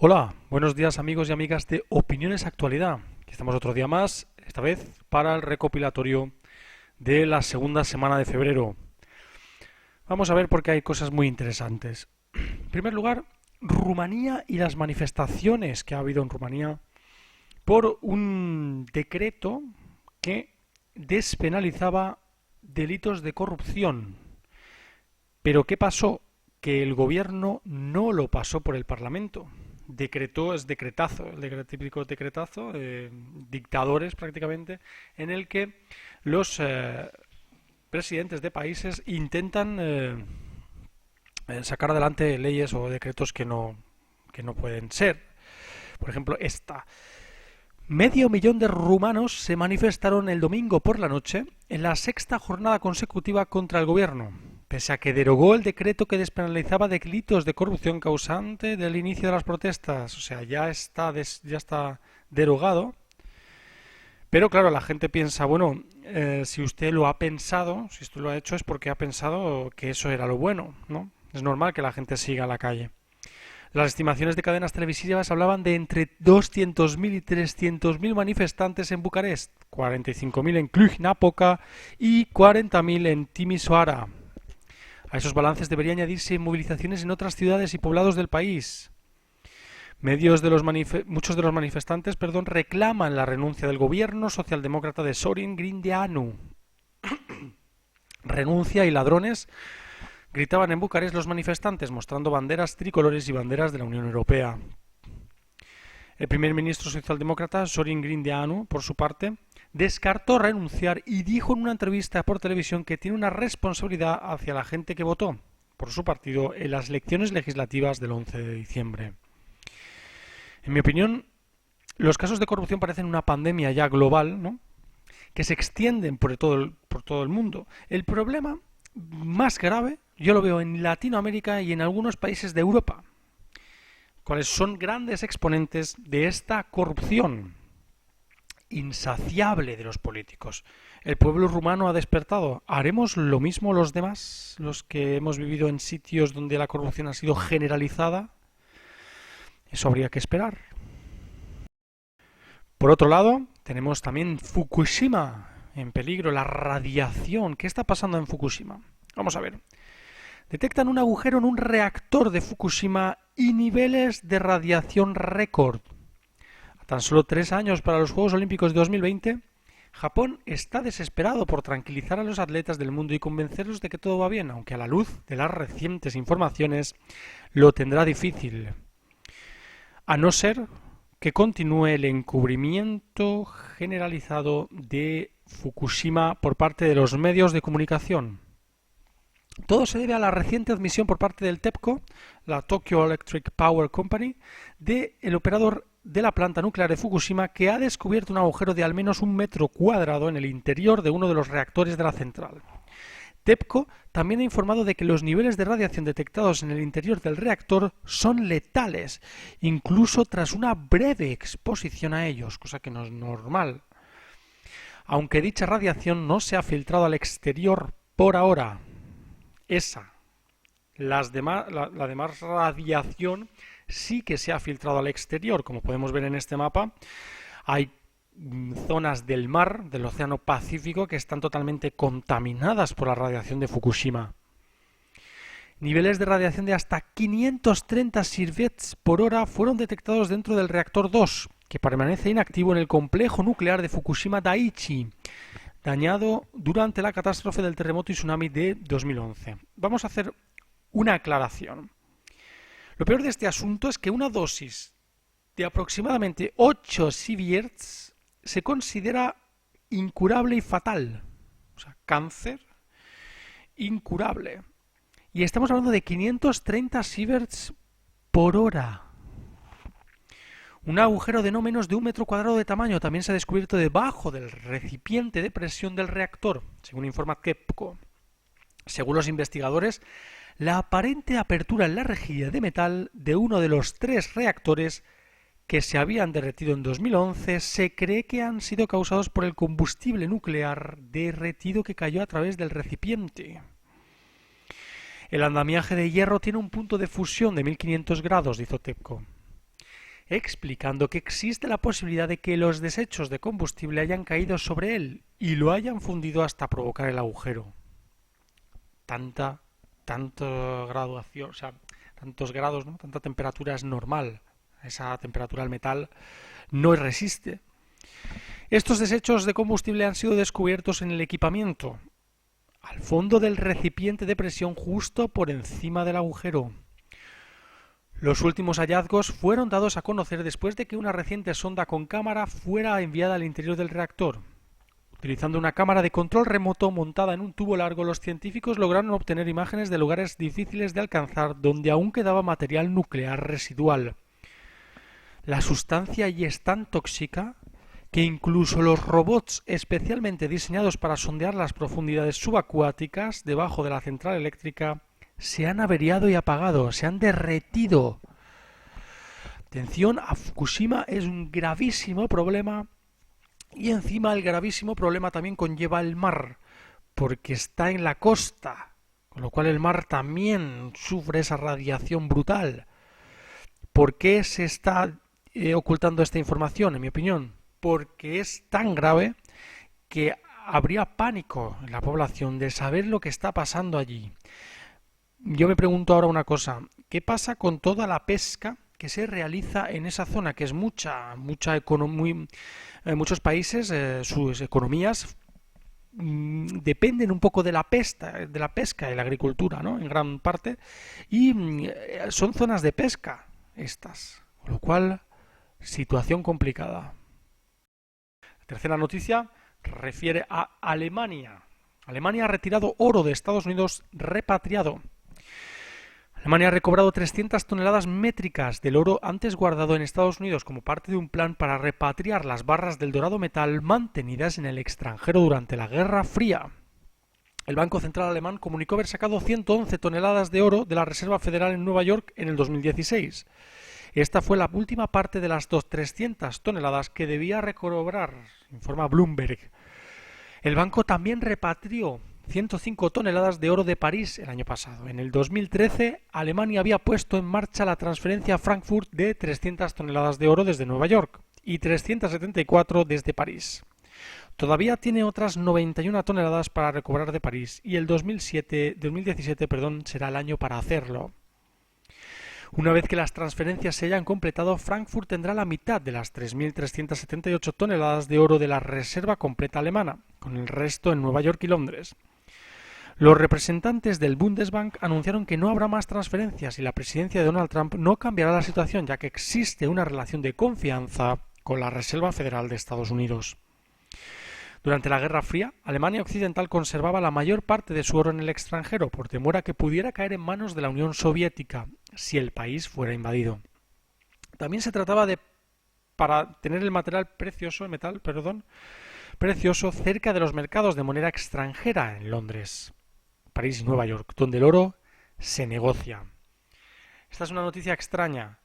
Hola, buenos días amigos y amigas de Opiniones Actualidad. Aquí estamos otro día más, esta vez para el recopilatorio de la segunda semana de febrero. Vamos a ver porque hay cosas muy interesantes. En primer lugar, Rumanía y las manifestaciones que ha habido en Rumanía por un decreto que despenalizaba delitos de corrupción. Pero ¿qué pasó? Que el gobierno no lo pasó por el Parlamento. Decretó, es decretazo, el típico decretazo, dictadores prácticamente, en el que los presidentes de países intentan sacar adelante leyes o decretos que no pueden ser. Por ejemplo, esta. Medio millón de rumanos se manifestaron el domingo por la noche en la sexta jornada consecutiva contra el gobierno, pese a que derogó el decreto que despenalizaba delitos de corrupción causante del inicio de las protestas. O sea, ya está derogado. Pero claro, la gente piensa, bueno, si usted lo ha pensado, si usted lo ha hecho es porque ha pensado que eso era lo bueno, ¿no? Es normal que la gente siga a la calle. Las estimaciones de cadenas televisivas hablaban de entre 200.000 y 300.000 manifestantes en Bucarest, 45.000 en Cluj-Napoca y 40.000 en Timisoara. A esos balances debería añadirse movilizaciones en otras ciudades y poblados del país. Muchos de los manifestantes reclaman la renuncia del gobierno socialdemócrata de Sorin Grindeanu. Renuncia y ladrones, gritaban en Bucarest los manifestantes, mostrando banderas tricolores y banderas de la Unión Europea. El primer ministro socialdemócrata, Sorin Grindeanu, por su parte, descartó renunciar y dijo en una entrevista por televisión que tiene una responsabilidad hacia la gente que votó por su partido en las elecciones legislativas del 11 de diciembre. En mi opinión, los casos de corrupción parecen una pandemia ya global, ¿no?, que se extienden por todo el mundo. El problema más grave yo lo veo en Latinoamérica y en algunos países de Europa, cuáles son grandes exponentes de esta corrupción insaciable de los políticos. El pueblo rumano ha despertado. ¿Haremos lo mismo los demás, los que hemos vivido en sitios donde la corrupción ha sido generalizada? Eso habría que esperar. Por otro lado, tenemos también Fukushima en peligro, la radiación. ¿Qué está pasando en Fukushima? Vamos a ver. Detectan un agujero en un reactor de Fukushima y niveles de radiación récord. A tan solo 3 años para los Juegos Olímpicos de 2020, Japón está desesperado por tranquilizar a los atletas del mundo y convencerlos de que todo va bien, aunque a la luz de las recientes informaciones lo tendrá difícil. A no ser que continúe el encubrimiento generalizado de Fukushima por parte de los medios de comunicación. Todo se debe a la reciente admisión por parte del TEPCO, la Tokyo Electric Power Company, del operador de la planta nuclear de Fukushima, que ha descubierto un agujero de al menos 1 metro cuadrado en el interior de uno de los reactores de la central. TEPCO también ha informado de que los niveles de radiación detectados en el interior del reactor son letales, incluso tras una breve exposición a ellos, cosa que no es normal. Aunque dicha radiación no se ha filtrado al exterior por ahora. La demás radiación sí que se ha filtrado al exterior. Como podemos ver en este mapa, hay zonas del mar, del Océano Pacífico, que están totalmente contaminadas por la radiación de Fukushima. Niveles de radiación de hasta 530 siervets por hora fueron detectados dentro del reactor 2, que permanece inactivo en el complejo nuclear de Fukushima Daiichi, dañado durante la catástrofe del terremoto y tsunami de 2011. Vamos a hacer una aclaración. Lo peor de este asunto es que una dosis de aproximadamente 8 sieverts se considera incurable y fatal. O sea, cáncer incurable. Y estamos hablando de 530 sieverts por hora. Un agujero de no menos de 1 metro cuadrado de tamaño también se ha descubierto debajo del recipiente de presión del reactor, según informa TEPCO. Según los investigadores, la aparente apertura en la rejilla de metal de uno de los 3 reactores que se habían derretido en 2011 se cree que han sido causados por el combustible nuclear derretido que cayó a través del recipiente. El andamiaje de hierro tiene un punto de fusión de 1500 grados, dijo TEPCO. explicando que existe la posibilidad de que los desechos de combustible hayan caído sobre él y lo hayan fundido hasta provocar el agujero. Tanta graduación, o sea, tantos grados, ¿no? Tanta temperatura es normal. Esa temperatura al metal no resiste. Estos desechos de combustible han sido descubiertos en el equipamiento, al fondo del recipiente de presión justo por encima del agujero. Los últimos hallazgos fueron dados a conocer después de que una reciente sonda con cámara fuera enviada al interior del reactor. Utilizando una cámara de control remoto montada en un tubo largo, los científicos lograron obtener imágenes de lugares difíciles de alcanzar donde aún quedaba material nuclear residual. La sustancia allí es tan tóxica que incluso los robots especialmente diseñados para sondear las profundidades subacuáticas debajo de la central eléctrica se han averiado y apagado, se han derretido. Atención, a Fukushima es un gravísimo problema y encima el gravísimo problema también conlleva el mar, porque está en la costa, con lo cual el mar también sufre esa radiación brutal. ¿Por qué se está ocultando esta información, en mi opinión? Porque es tan grave que habría pánico en la población de saber lo que está pasando allí. Yo me pregunto ahora una cosa, ¿qué pasa con toda la pesca que se realiza en esa zona, que es muchos países, sus economías dependen un poco de la pesca y la agricultura, ¿no? En gran parte, y son zonas de pesca estas, con lo cual, situación complicada. La tercera noticia refiere a Alemania. Alemania ha retirado oro de Estados Unidos repatriado. Alemania ha recobrado 300 toneladas métricas del oro antes guardado en Estados Unidos como parte de un plan para repatriar las barras del dorado metal mantenidas en el extranjero durante la Guerra Fría. El Banco Central Alemán comunicó haber sacado 111 toneladas de oro de la Reserva Federal en Nueva York en el 2016. Esta fue la última parte de las 300 toneladas que debía recobrar, informa Bloomberg. El banco también repatrió 105 toneladas de oro de París el año pasado. En el 2013, Alemania había puesto en marcha la transferencia a Frankfurt de 300 toneladas de oro desde Nueva York y 374 desde París. Todavía tiene otras 91 toneladas para recobrar de París y el 2017 será el año para hacerlo. Una vez que las transferencias se hayan completado, Frankfurt tendrá la mitad de las 3.378 toneladas de oro de la reserva completa alemana, con el resto en Nueva York y Londres. Los representantes del Bundesbank anunciaron que no habrá más transferencias y la presidencia de Donald Trump no cambiará la situación, ya que existe una relación de confianza con la Reserva Federal de Estados Unidos. Durante la Guerra Fría, Alemania Occidental conservaba la mayor parte de su oro en el extranjero por temor a que pudiera caer en manos de la Unión Soviética si el país fuera invadido. También se trataba para tener el metal precioso cerca de los mercados de moneda extranjera en Londres, París y Nueva York, donde el oro se negocia. Esta es una noticia extraña,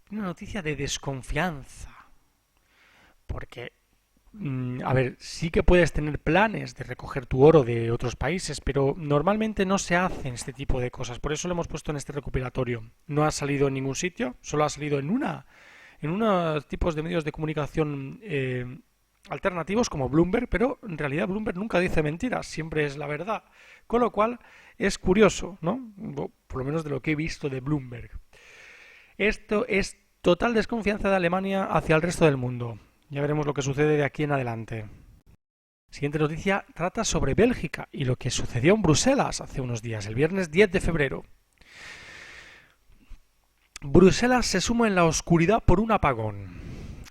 una noticia de desconfianza, porque sí que puedes tener planes de recoger tu oro de otros países, pero normalmente no se hacen este tipo de cosas. Por eso lo hemos puesto en este recopilatorio. No ha salido en ningún sitio, solo ha salido en unos tipos de medios de comunicación alternativos como Bloomberg, pero en realidad Bloomberg nunca dice mentiras, siempre es la verdad. Con lo cual es curioso, ¿no? Por lo menos de lo que he visto de Bloomberg. Esto es total desconfianza de Alemania hacia el resto del mundo. Ya veremos lo que sucede de aquí en adelante. Siguiente noticia trata sobre Bélgica y lo que sucedió en Bruselas hace unos días, el viernes 10 de febrero. Bruselas se suma en la oscuridad por un apagón.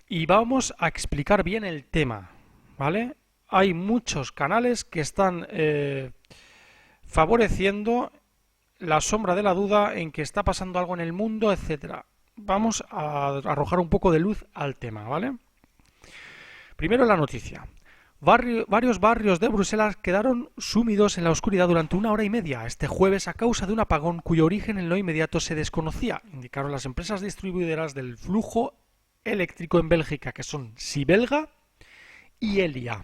Y vamos a explicar bien el tema, ¿vale? Hay muchos canales que están favoreciendo la sombra de la duda en que está pasando algo en el mundo, etcétera. Vamos a arrojar un poco de luz al tema, ¿vale? Primero la noticia. Varios barrios de Bruselas quedaron sumidos en la oscuridad durante 1 hora y media este jueves a causa de un apagón cuyo origen en lo inmediato se desconocía, indicaron las empresas distribuidoras del flujo eléctrico en Bélgica, que son Sibelga y Elia.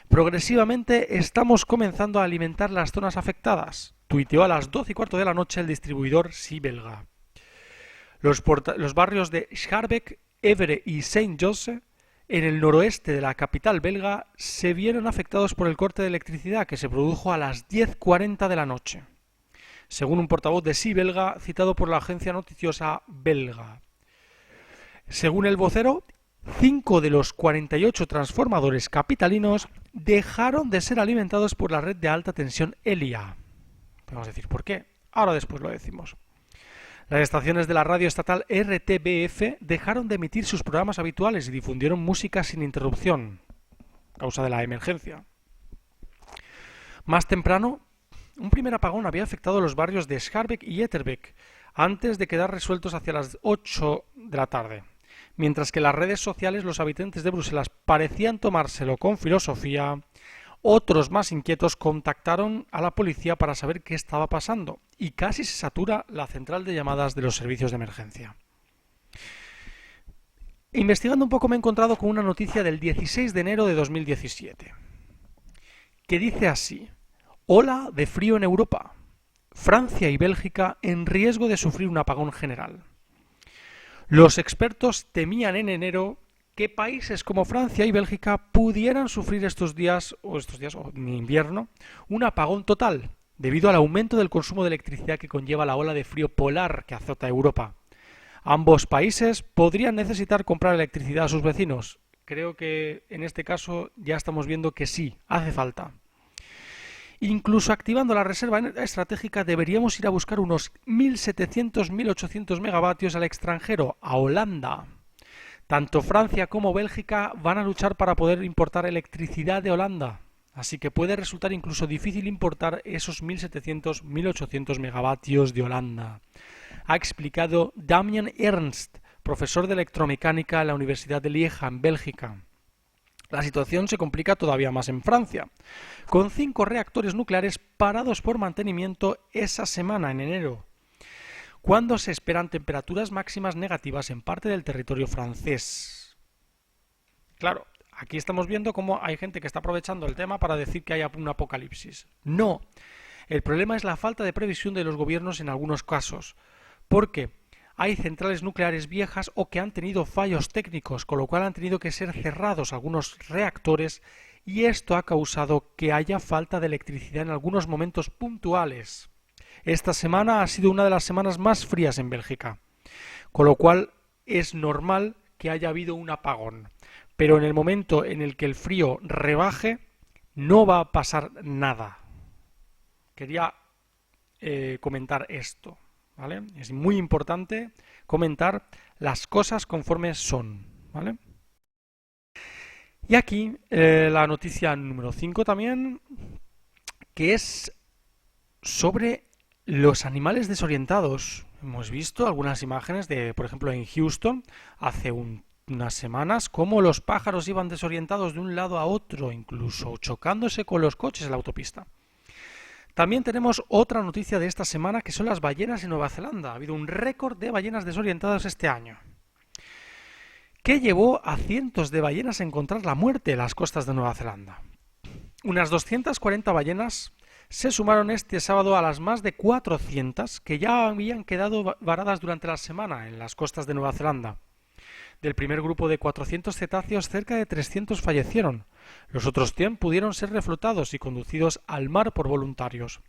Progresivamente estamos comenzando a alimentar las zonas afectadas, tuiteó a las 12:15 de la noche el distribuidor Sibelga. Los barrios de Schaerbeek, Évere y Saint-Josse, en el noroeste de la capital belga, se vieron afectados por el corte de electricidad que se produjo a las 10:40 de la noche, según un portavoz de Sí belga citado por la agencia noticiosa belga. Según el vocero, 5 de los 48 transformadores capitalinos dejaron de ser alimentados por la red de alta tensión Elia. Podemos decir por qué. Ahora después lo decimos. Las estaciones de la radio estatal RTBF dejaron de emitir sus programas habituales y difundieron música sin interrupción, a causa de la emergencia. Más temprano, un primer apagón había afectado a los barrios de Schaerbeek y Etterbeek, antes de quedar resueltos hacia las 8 de la tarde. Mientras que en las redes sociales los habitantes de Bruselas parecían tomárselo con filosofía, otros más inquietos contactaron a la policía para saber qué estaba pasando y casi se satura la central de llamadas de los servicios de emergencia. Investigando un poco me he encontrado con una noticia del 16 de enero de 2017 que dice así: ola de frío en Europa. Francia y Bélgica en riesgo de sufrir un apagón general. Los expertos temían en enero que países como Francia y Bélgica pudieran sufrir estos días o en invierno un apagón total debido al aumento del consumo de electricidad que conlleva la ola de frío polar que azota Europa. Ambos países podrían necesitar comprar electricidad a sus vecinos. Creo que en este caso ya estamos viendo que sí, hace falta. Incluso activando la reserva estratégica deberíamos ir a buscar unos 1.700-1.800 megavatios al extranjero, a Holanda. Tanto Francia como Bélgica van a luchar para poder importar electricidad de Holanda, así que puede resultar incluso difícil importar esos 1.700-1.800 megavatios de Holanda. Ha explicado Damien Ernst, profesor de electromecánica en la Universidad de Lieja, en Bélgica. La situación se complica todavía más en Francia, con 5 reactores nucleares parados por mantenimiento esa semana, en enero, cuando se esperan temperaturas máximas negativas en parte del territorio francés. Claro, aquí estamos viendo cómo hay gente que está aprovechando el tema para decir que hay un apocalipsis. No, el problema es la falta de previsión de los gobiernos en algunos casos, porque hay centrales nucleares viejas o que han tenido fallos técnicos, con lo cual han tenido que ser cerrados algunos reactores y esto ha causado que haya falta de electricidad en algunos momentos puntuales. Esta semana ha sido una de las semanas más frías en Bélgica, con lo cual es normal que haya habido un apagón. Pero en el momento en el que el frío rebaje, no va a pasar nada. Quería comentar esto, ¿vale? Es muy importante comentar las cosas conforme son, ¿vale? Y aquí la noticia número 5 también, que es sobre los animales desorientados. Hemos visto algunas imágenes de, por ejemplo, en Houston, hace unas semanas, cómo los pájaros iban desorientados de un lado a otro, incluso chocándose con los coches en la autopista. También tenemos otra noticia de esta semana, que son las ballenas en Nueva Zelanda. Ha habido un récord de ballenas desorientadas este año, que llevó a cientos de ballenas a encontrar la muerte en las costas de Nueva Zelanda. Unas 240 ballenas se sumaron este sábado a las más de 400 que ya habían quedado varadas durante la semana en las costas de Nueva Zelanda. Del primer grupo de 400 cetáceos, cerca de 300 fallecieron. Los otros 100 pudieron ser reflotados y conducidos al mar por voluntarios.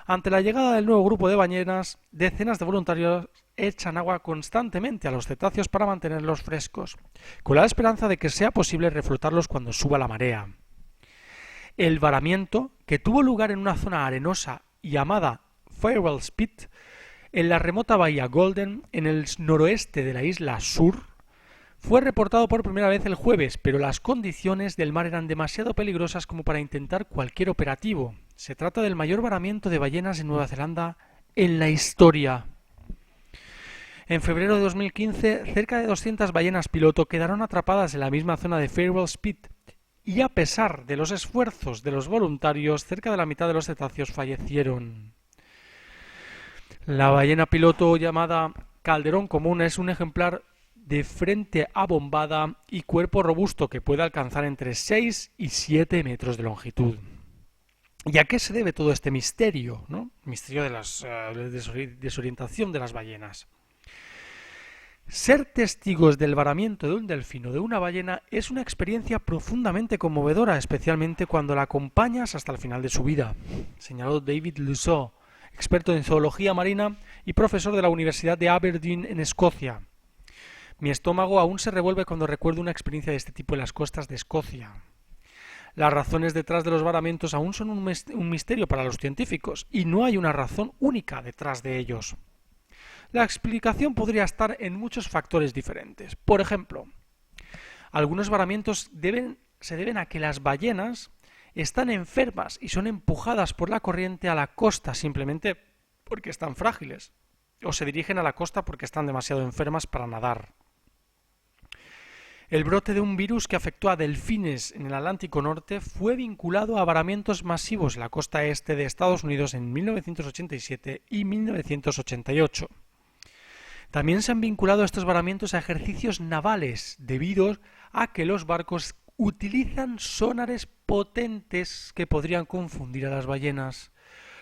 Ante la llegada del nuevo grupo de ballenas, decenas de voluntarios echan agua constantemente a los cetáceos para mantenerlos frescos, con la esperanza de que sea posible reflotarlos cuando suba la marea. El varamiento, que tuvo lugar en una zona arenosa llamada Farewell Spit, en la remota bahía Golden, en el noroeste de la isla Sur, fue reportado por primera vez el jueves, pero las condiciones del mar eran demasiado peligrosas como para intentar cualquier operativo. Se trata del mayor varamiento de ballenas en Nueva Zelanda en la historia. En febrero de 2015, cerca de 200 ballenas piloto quedaron atrapadas en la misma zona de Farewell Spit, y a pesar de los esfuerzos de los voluntarios, cerca de la mitad de los cetáceos fallecieron. La ballena piloto llamada calderón común es un ejemplar de frente abombada y cuerpo robusto que puede alcanzar entre 6 y 7 metros de longitud. ¿Y a qué se debe todo este misterio, ¿no? Misterio de la desorientación de las ballenas. Ser testigos del varamiento de un delfín o de una ballena es una experiencia profundamente conmovedora, especialmente cuando la acompañas hasta el final de su vida, señaló David Luceau, experto en zoología marina y profesor de la Universidad de Aberdeen en Escocia. Mi estómago aún se revuelve cuando recuerdo una experiencia de este tipo en las costas de Escocia. Las razones detrás de los varamientos aún son un misterio para los científicos y no hay una razón única detrás de ellos. La explicación podría estar en muchos factores diferentes. Por ejemplo, algunos varamientos se deben a que las ballenas están enfermas y son empujadas por la corriente a la costa simplemente porque están frágiles, o se dirigen a la costa porque están demasiado enfermas para nadar. El brote de un virus que afectó a delfines en el Atlántico Norte fue vinculado a varamientos masivos en la costa este de Estados Unidos en 1987 y 1988. También se han vinculado estos varamientos a ejercicios navales debido a que los barcos utilizan sonares potentes que podrían confundir a las ballenas.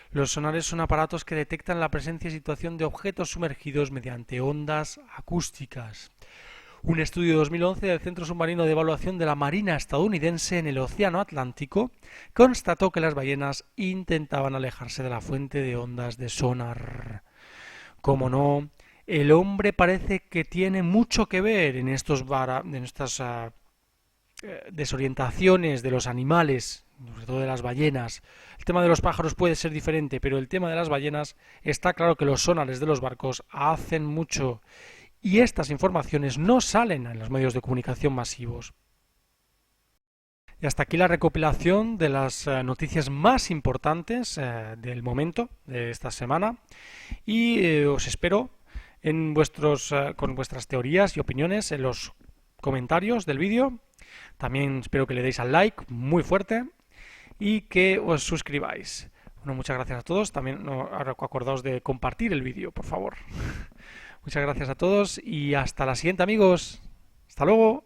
Los sonares son aparatos que detectan la presencia y situación de objetos sumergidos mediante ondas acústicas. Un estudio de 2011 del Centro Submarino de Evaluación de la Marina estadounidense en el Océano Atlántico constató que las ballenas intentaban alejarse de la fuente de ondas de sonar. Como no, el hombre parece que tiene mucho que ver en estas desorientaciones de los animales, sobre todo de las ballenas. El tema de los pájaros puede ser diferente, pero el tema de las ballenas está claro que los sonares de los barcos hacen mucho y estas informaciones no salen en los medios de comunicación masivos. Y hasta aquí la recopilación de las noticias más importantes del momento de esta semana y os espero con vuestras teorías y opiniones en los comentarios del vídeo. También espero que le deis al like muy fuerte y que os suscribáis. Bueno, muchas gracias a todos. También acordaos de compartir el vídeo, por favor. Muchas gracias a todos y hasta la siguiente, amigos. Hasta luego.